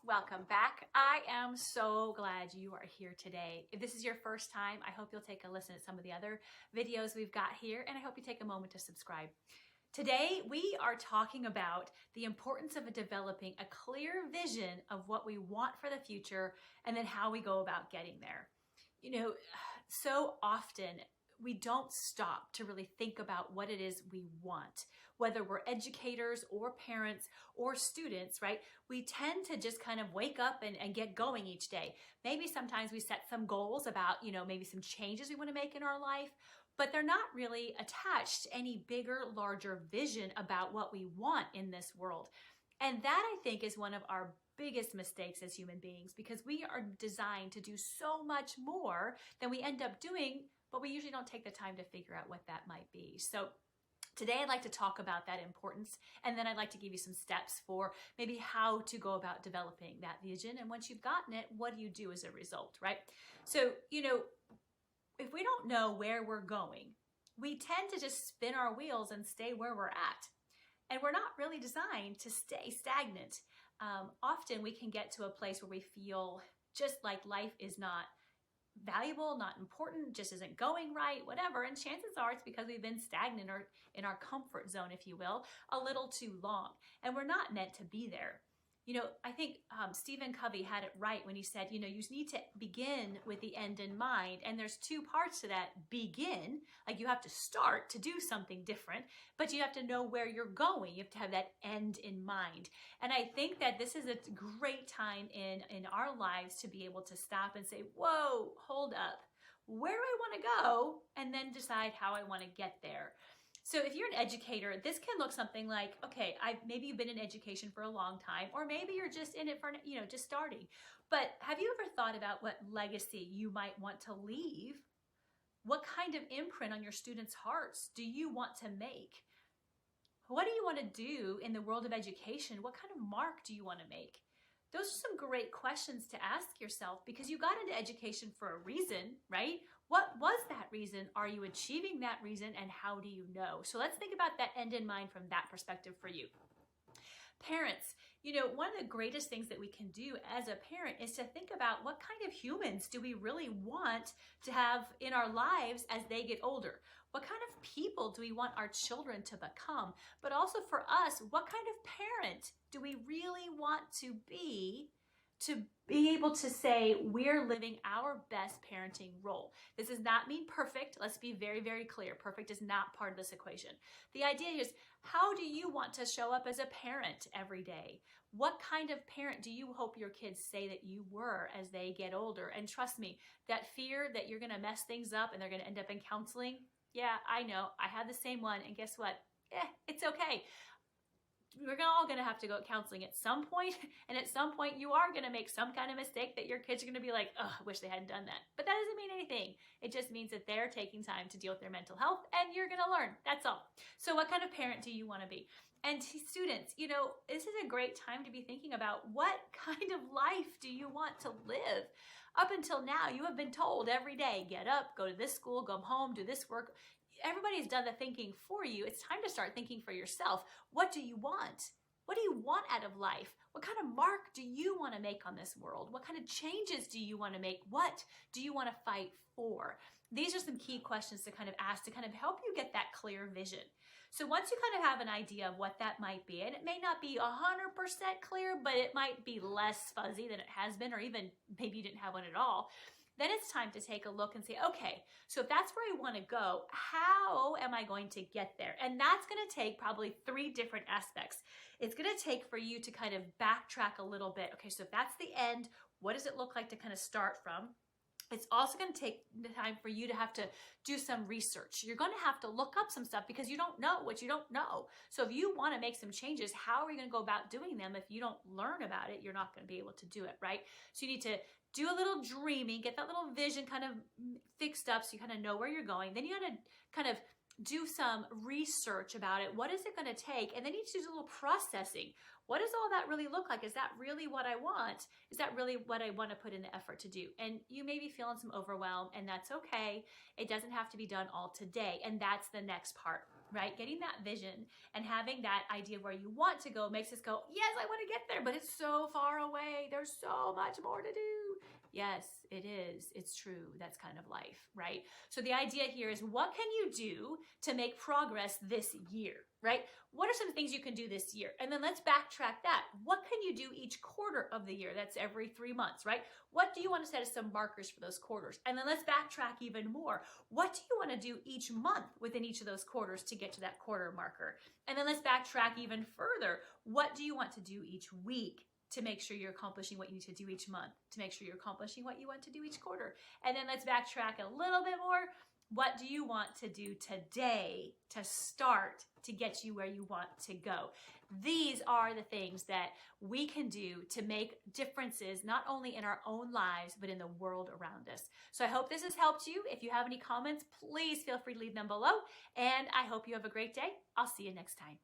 Welcome back. I am so glad you are here today. If this is your first time, I hope you'll take a listen at some of the other videos we've got here, and I hope you take a moment to subscribe. Today, we are talking about the importance of developing a clear vision of what we want for the future and then how we go about getting there. You know, so often we don't stop to really think about what it is we want, whether we're educators or parents or students, right? We tend to just kind of wake up and get going each day. Maybe sometimes we set some goals about, maybe some changes we want to make in our life, but they're not really attached to any bigger, larger vision about what we want in this world. And that, I think, is one of our biggest mistakes as human beings, because we are designed to do so much more than we end up doing, but we usually don't take the time to figure out what that might be. So today I'd like to talk about that importance, and then I'd like to give you some steps for maybe how to go about developing that vision. And once you've gotten it, what do you do as a result, right? So, if we don't know where we're going, we tend to just spin our wheels and stay where we're at. And we're not really designed to stay stagnant. Often we can get to a place where we feel just like life is not valuable, not important, just isn't going right, whatever. And chances are it's because we've been stagnant or in our comfort zone, if you will, a little too long. And we're not meant to be there. I think Stephen Covey had it right when he said, you need to begin with the end in mind. And there's two parts to that. Begin, like you have to start to do something different, but you have to know where you're going. You have to have that end in mind. And I think that this is a great time in our lives to be able to stop and say, whoa, hold up. Where do I want to go? And then decide how I want to get there. So if you're an educator, this can look something like, okay, maybe you've been in education for a long time, or maybe you're just in it for, just starting. But have you ever thought about what legacy you might want to leave? What kind of imprint on your students' hearts do you want to make? What do you want to do in the world of education? What kind of mark do you want to make? Those are some great questions to ask yourself, because you got into education for a reason, right? What was that reason? Are you achieving that reason? And how do you know? So let's think about that end in mind from that perspective for you. Parents, one of the greatest things that we can do as a parent is to think about what kind of humans do we really want to have in our lives as they get older? What kind of people do we want our children to become? But also for us, what kind of parent do we really want to be able to say we're living our best parenting role? This does not mean perfect. Let's be very, very clear. Perfect is not part of this equation. The idea is, how do you want to show up as a parent every day? What kind of parent do you hope your kids say that you were as they get older? And trust me, that fear that you're going to mess things up and they're going to end up in counseling, yeah, I know. I had the same one. And guess what? It's okay. We're all going to have to go counseling at some point, and at some point you are going to make some kind of mistake that your kids are going to be like, oh, I wish they hadn't done that. But that doesn't mean anything. It just means that they're taking time to deal with their mental health, and you're going to learn. That's all. So what kind of parent do you want to be? And students, this is a great time to be thinking about what kind of life do you want to live? Up until now, you have been told every day, get up, go to this school, go home, do this work. Everybody's done the thinking for you. It's time to start thinking for yourself. What do you want? What do you want out of life? What kind of mark do you want to make on this world? What kind of changes do you want to make? What do you want to fight for? These are some key questions to kind of ask to kind of help you get that clear vision. So once you kind of have an idea of what that might be, and it may not be 100% clear, but it might be less fuzzy than it has been, or even maybe you didn't have one at all, then it's time to take a look and say, okay, so if that's where I want to go, how am I going to get there? And that's going to take probably 3 different aspects. It's going to take for you to kind of backtrack a little bit. Okay, so if that's the end, what does it look like to kind of start from? It's also going to take the time for you to have to do some research. You're going to have to look up some stuff because you don't know what you don't know. So if you want to make some changes, how are you going to go about doing them? If you don't learn about it, you're not going to be able to do it, right? So you need to do a little dreaming, get that little vision kind of fixed up so you kind of know where you're going. Then you got to kind of do some research about it. What is it going to take? And then you need to do a little processing. what does all that really look like? Is that really what I want? Is that really what I want to put in the effort to do? And you may be feeling some overwhelm, and that's okay. It doesn't have to be done all today. And that's the next part, right? Getting that vision and having that idea of where you want to go makes us go, yes, I want to get there, but it's so far away. There's so much more to do. Yes, it is. It's true. That's kind of life, right? So the idea here is, what can you do to make progress this year, right? What are some things you can do this year? And then let's backtrack that. What can you do each quarter of the year? That's every 3 months, right? What do you want to set as some markers for those quarters? And then let's backtrack even more. What do you want to do each month within each of those quarters to get to that quarter marker? And then let's backtrack even further. What do you want to do each week to make sure you're accomplishing what you need to do each month, to make sure you're accomplishing what you want to do each quarter? And then let's backtrack a little bit more. What do you want to do today to start to get you where you want to go? These are the things that we can do to make differences, not only in our own lives, but in the world around us. So I hope this has helped you. If you have any comments, please feel free to leave them below. And I hope you have a great day. I'll see you next time.